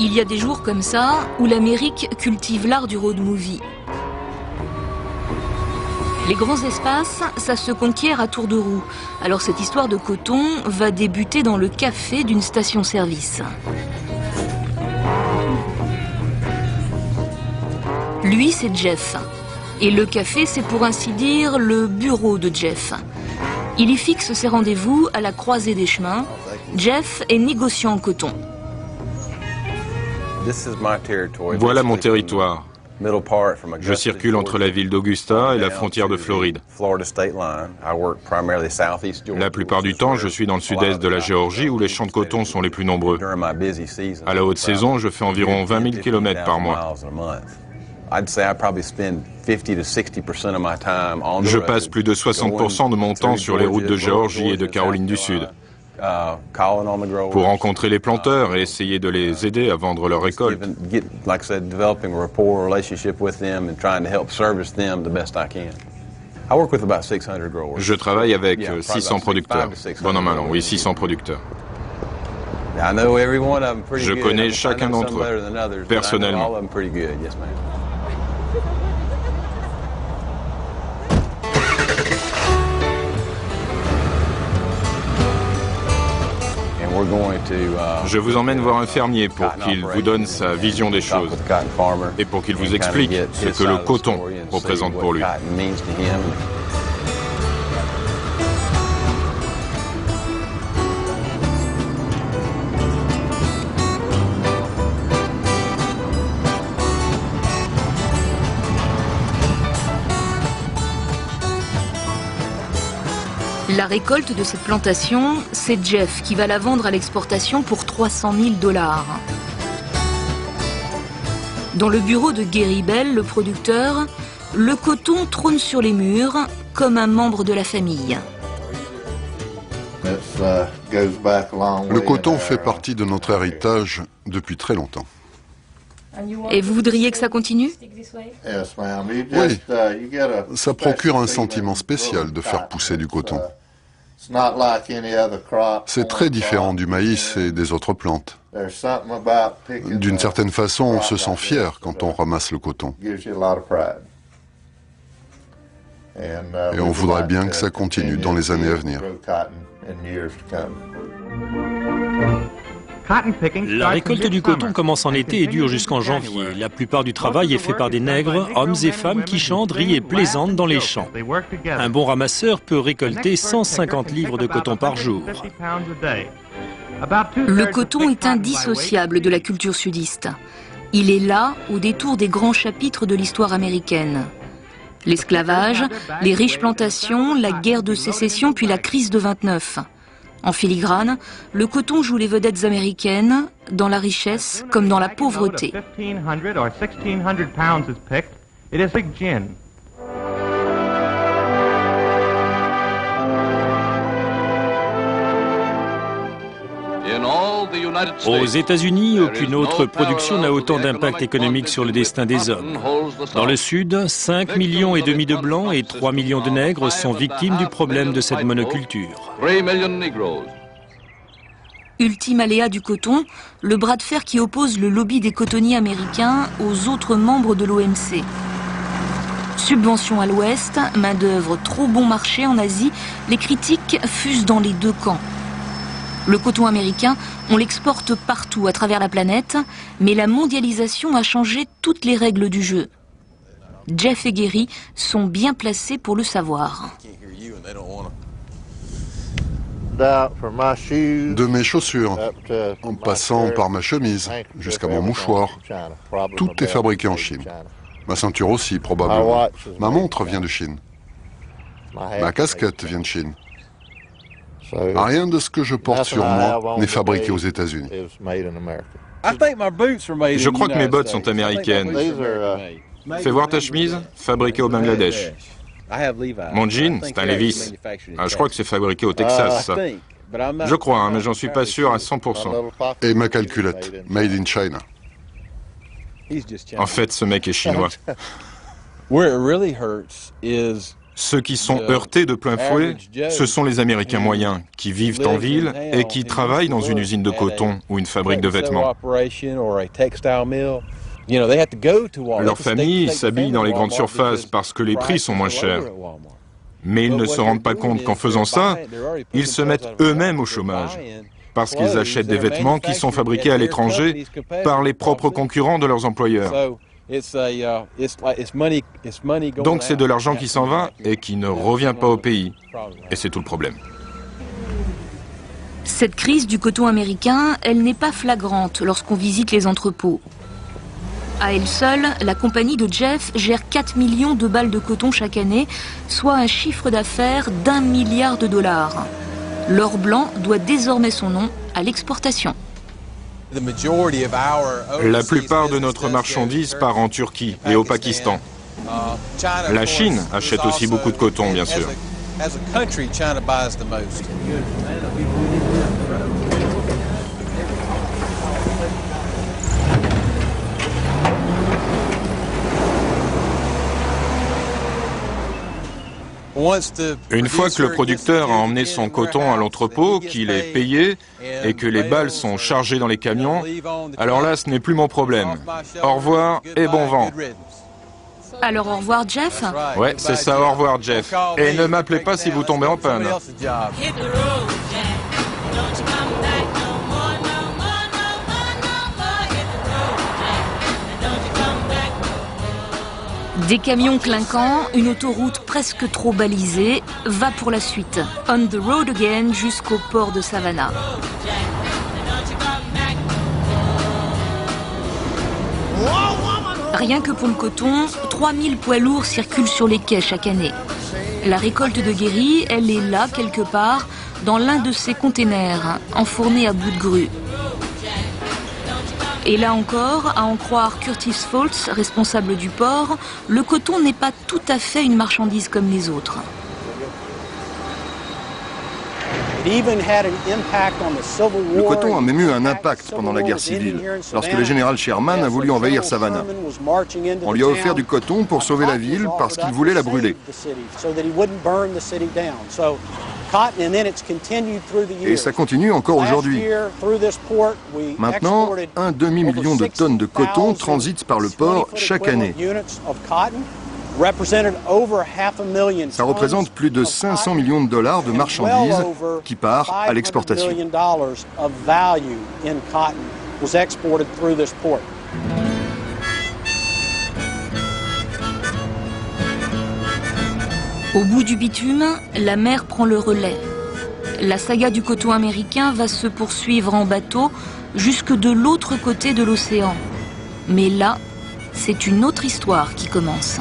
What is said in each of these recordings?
Il y a des jours comme ça où l'Amérique cultive l'art du road movie. Les grands espaces, ça se conquiert à tour de roue. Alors cette histoire de coton va débuter dans le café d'une station-service. Lui, c'est Jeff. Et le café, c'est pour ainsi dire le bureau de Jeff. Il y fixe ses rendez-vous à la croisée des chemins. Jeff est négociant en coton. Voilà mon territoire. Je circule entre la ville d'Augusta et la frontière de Floride. La plupart du temps, je suis dans le sud-est de la Géorgie où les champs de coton sont les plus nombreux. À la haute saison, je fais environ 20 000 km par mois. Je passe plus de 60% de mon temps sur les routes de Géorgie et de Caroline du Sud pour rencontrer les planteurs et essayer de les aider à vendre leurs récoltes. Je travaille avec 600 producteurs. Bon an, mal an, oui, 600 producteurs. Je connais chacun d'entre eux, personnellement. Je vous emmène voir un fermier pour qu'il vous donne sa vision des choses et pour qu'il vous explique ce que le coton représente pour lui. La récolte de cette plantation, c'est Jeff qui va la vendre à l'exportation pour 300 000 $. Dans le bureau de Gary Bell, le producteur, le coton trône sur les murs comme un membre de la famille. Le coton fait partie de notre héritage depuis très longtemps. Et vous voudriez que ça continue? Oui, ça procure un sentiment spécial de faire pousser du coton. C'est très différent du maïs et des autres plantes. D'une certaine façon, on se sent fier quand on ramasse le coton. Et on voudrait bien que ça continue dans les années à venir. La récolte du coton commence en été et dure jusqu'en janvier. La plupart du travail est fait par des nègres, hommes et femmes qui chantent, rient et plaisantent dans les champs. Un bon ramasseur peut récolter 150 livres de coton par jour. Le coton est indissociable de la culture sudiste. Il est là au détour des grands chapitres de l'histoire américaine. L'esclavage, les riches plantations, la guerre de sécession puis la crise de 29. En filigrane, le coton joue les vedettes américaines, dans la richesse comme dans la pauvreté. Aux États-Unis, aucune autre production n'a autant d'impact économique sur le destin des hommes. Dans le Sud, 5,5 millions de Blancs et 3 millions de Nègres sont victimes du problème de cette monoculture. Ultime aléa du coton, le bras de fer qui oppose le lobby des cotonniers américains aux autres membres de l'OMC. Subventions à l'Ouest, main-d'œuvre trop bon marché en Asie, les critiques fusent dans les deux camps. Le coton américain, on l'exporte partout à travers la planète, mais la mondialisation a changé toutes les règles du jeu. Jeff et Gary sont bien placés pour le savoir. De mes chaussures, en passant par ma chemise, jusqu'à mon mouchoir, tout est fabriqué en Chine. Ma ceinture aussi, probablement. Ma montre vient de Chine. Ma casquette vient de Chine. Rien de ce que je porte sur moi n'est fabriqué aux États-Unis. Je crois que mes bottes sont américaines. Fais voir ta chemise, fabriquée au Bangladesh. Mon jean, c'est un Levi's. Je crois que c'est fabriqué au Texas, ça. Je crois, mais j'en suis pas sûr à 100%. Et ma calculette, made in China. En fait, ce mec est chinois. Ceux qui sont heurtés de plein fouet, ce sont les Américains moyens, qui vivent en ville et qui travaillent dans une usine de coton ou une fabrique de vêtements. Leurs familles s'habillent dans les grandes surfaces parce que les prix sont moins chers. Mais ils ne se rendent pas compte qu'en faisant ça, ils se mettent eux-mêmes au chômage, parce qu'ils achètent des vêtements qui sont fabriqués à l'étranger par les propres concurrents de leurs employeurs. Donc c'est de l'argent qui s'en va et qui ne revient pas au pays. Et c'est tout le problème. Cette crise du coton américain, elle n'est pas flagrante lorsqu'on visite les entrepôts. À elle seule, la compagnie de Jeff gère 4 millions de balles de coton chaque année, soit un chiffre d'affaires d'1 milliard de dollars. L'or blanc doit désormais son nom à l'exportation. La plupart de notre marchandise part en Turquie et au Pakistan. La Chine achète aussi beaucoup de coton, bien sûr. Une fois que le producteur a emmené son coton à l'entrepôt, qu'il est payé et que les balles sont chargées dans les camions, alors là, ce n'est plus mon problème. Au revoir et bon vent. Alors au revoir Jeff? Ouais, c'est ça, au revoir Jeff. Et ne m'appelez pas si vous tombez en panne. Des camions clinquants, une autoroute presque trop balisée, va pour la suite. On the road again jusqu'au port de Savannah. Rien que pour le coton, 3000 poids lourds circulent sur les quais chaque année. La récolte de Gary, elle est là quelque part, dans l'un de ces containers, enfournés à bout de grue. Et là encore, à en croire Curtis Foltz, responsable du port, le coton n'est pas tout à fait une marchandise comme les autres. Le coton a même eu un impact pendant la guerre civile, lorsque le général Sherman a voulu envahir Savannah. On lui a offert du coton pour sauver la ville parce qu'il voulait la brûler. Et ça continue encore aujourd'hui. Maintenant, un demi-million de tonnes de coton transitent par le port chaque année. Ça représente plus de 500 millions de dollars de marchandises qui partent à l'exportation. Au bout du bitume, la mer prend le relais. La saga du coton américain va se poursuivre en bateau jusque de l'autre côté de l'océan. Mais là, c'est une autre histoire qui commence.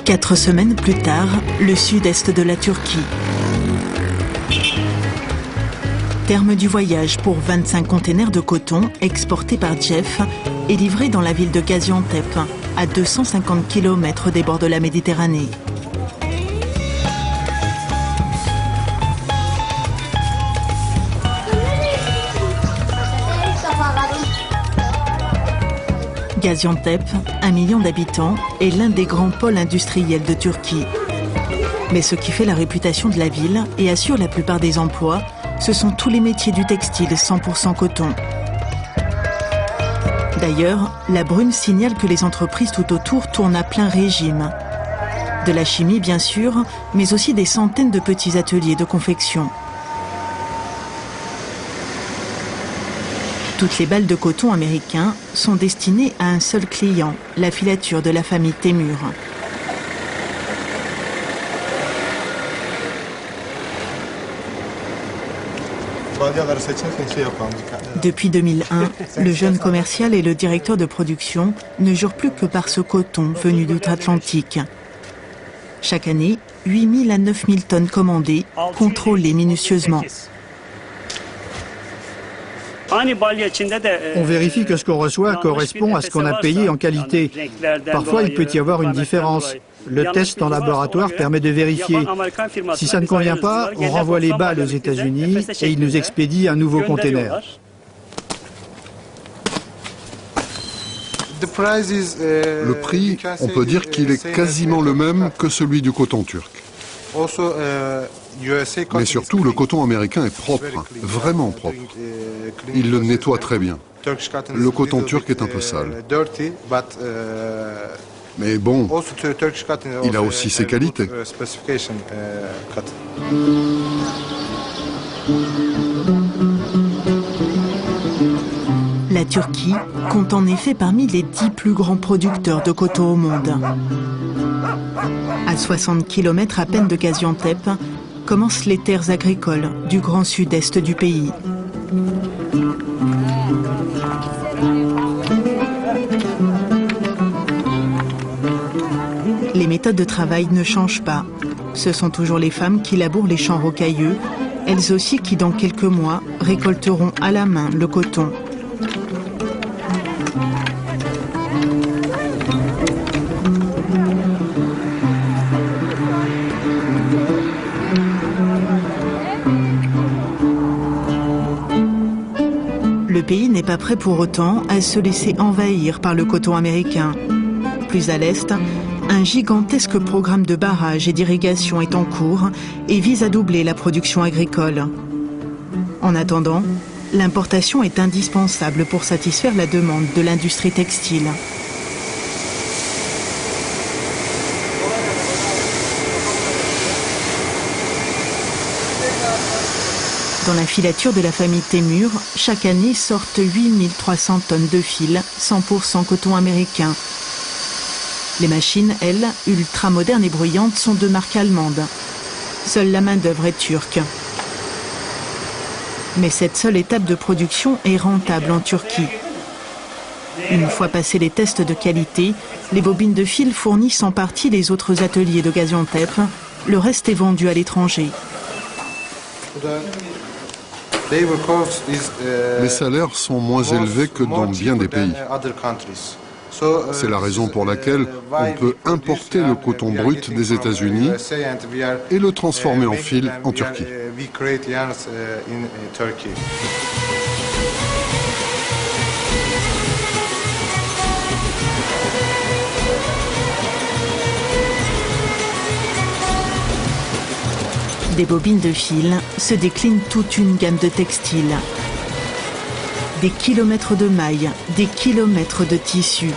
Quatre semaines plus tard, le sud-est de la Turquie. Terme du voyage pour 25 containers de coton exportés par Jeff et livrés dans la ville de Gaziantep, à 250 km des bords de la Méditerranée. Gaziantep, 1 million d'habitants, est l'un des grands pôles industriels de Turquie. Mais ce qui fait la réputation de la ville et assure la plupart des emplois, ce sont tous les métiers du textile 100% coton. D'ailleurs, la brune signale que les entreprises tout autour tournent à plein régime. De la chimie, bien sûr, mais aussi des centaines de petits ateliers de confection. Toutes les balles de coton américains sont destinées à un seul client, la filature de la famille Temur. Depuis 2001, le jeune commercial et le directeur de production ne jurent plus que par ce coton venu d'outre-Atlantique. Chaque année, 8 000 à 9 000 tonnes commandées, contrôlées minutieusement. On vérifie que ce qu'on reçoit correspond à ce qu'on a payé en qualité. Parfois, il peut y avoir une différence. Le test en laboratoire permet de vérifier. Si ça ne convient pas, on renvoie les balles aux États-Unis et ils nous expédient un nouveau container. Le prix, on peut dire qu'il est quasiment le même que celui du coton turc. Mais surtout, le coton américain est propre, vraiment propre. Il le nettoie très bien. Le coton turc est un peu sale. Mais bon, il a aussi ses qualités. La Turquie compte en effet parmi les 10 plus grands producteurs de coton au monde. À 60 km à peine de Gaziantep, commencent les terres agricoles du grand sud-est du pays. Les méthodes de travail ne changent pas. Ce sont toujours les femmes qui labourent les champs rocailleux, elles aussi qui dans quelques mois récolteront à la main le coton. Le pays n'est pas prêt pour autant à se laisser envahir par le coton américain. Plus à l'est, un gigantesque programme de barrages et d'irrigation est en cours et vise à doubler la production agricole. En attendant, l'importation est indispensable pour satisfaire la demande de l'industrie textile. Dans la filature de la famille Temur, chaque année sortent 8300 tonnes de fil, 100% coton américain. Les machines, elles, ultra modernes et bruyantes, sont de marque allemande. Seule la main-d'œuvre est turque. Mais cette seule étape de production est rentable en Turquie. Une fois passés les tests de qualité, les bobines de fil fournissent en partie les autres ateliers de Gaziantep. Le reste est vendu à l'étranger. Les salaires sont moins élevés que dans bien des pays. C'est la raison pour laquelle on peut importer le coton brut des États-Unis et le transformer en fil en Turquie. Des bobines de fil se décline toute une gamme de textiles. Des kilomètres de mailles, des kilomètres de tissus.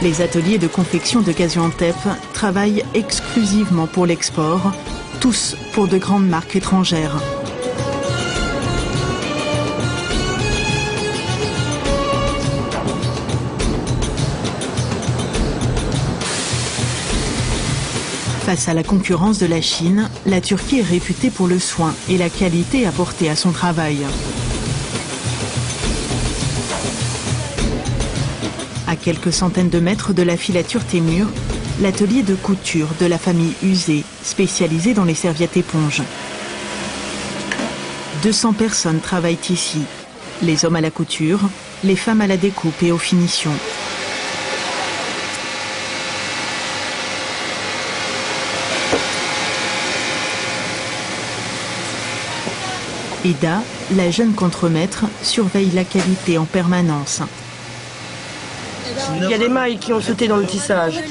Les ateliers de confection de Gaziantep travaillent exclusivement pour l'export, tous pour de grandes marques étrangères. Face à la concurrence de la Chine, la Turquie est réputée pour le soin et la qualité apportée à son travail. À quelques centaines de mètres de la filature Temur, l'atelier de couture de la famille Usé, spécialisée dans les serviettes éponges. 200 personnes travaillent ici, les hommes à la couture, les femmes à la découpe et aux finitions. Ida, la jeune contremaître, surveille la qualité en permanence. Il y a des mailles qui ont sauté dans le tissage.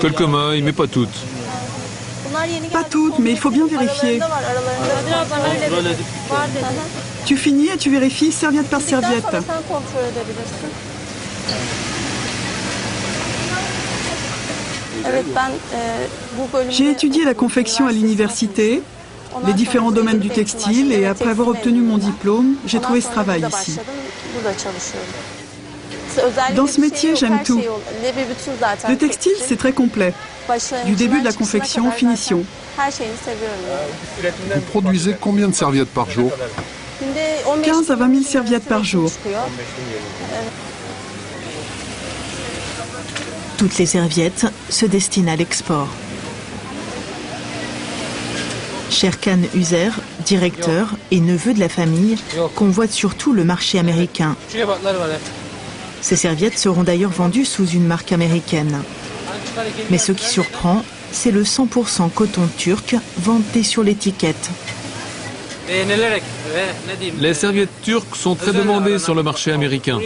Quelques mailles, mais pas toutes. Pas toutes, mais il faut bien vérifier. Tu finis et tu vérifies serviette par serviette. J'ai étudié la confection à l'université, les différents domaines du textile, et après avoir obtenu mon diplôme, j'ai trouvé ce travail ici. Dans ce métier, j'aime tout. Le textile, c'est très complet, du début de la confection aux finitions. Vous produisez combien de serviettes par jour? 15 à 20 000 serviettes par jour. Toutes les serviettes se destinent à l'export. Sherkan Uzer, directeur et neveu de la famille, convoite surtout le marché américain. Ces serviettes seront d'ailleurs vendues sous une marque américaine. Mais ce qui surprend, c'est le 100% coton turc vanté sur l'étiquette. Les serviettes turques sont très demandées sur le marché américain.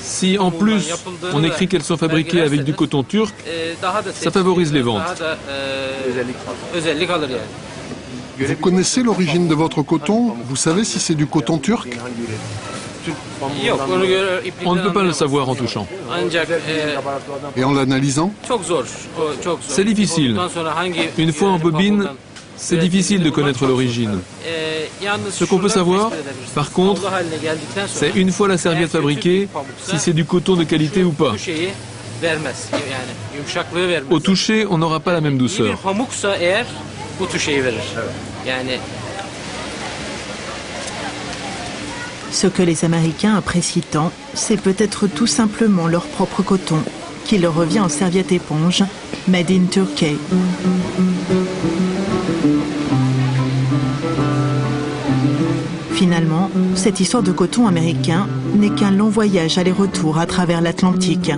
Si en plus on écrit qu'elles sont fabriquées avec du coton turc, ça favorise les ventes. Vous connaissez l'origine de votre coton? Vous savez si c'est du coton turc? On ne peut pas le savoir en touchant. Et en l'analysant? C'est difficile. Une fois en bobine, c'est difficile de connaître l'origine. Ce qu'on peut savoir, par contre, c'est une fois la serviette fabriquée, si c'est du coton de qualité ou pas. Au toucher, on n'aura pas la même douceur. Ce que les Américains apprécient tant, c'est peut-être tout simplement leur propre coton, qui leur revient en serviette éponge, made in Turkey. Finalement, cette histoire de coton américain n'est qu'un long voyage aller-retour à travers l'Atlantique.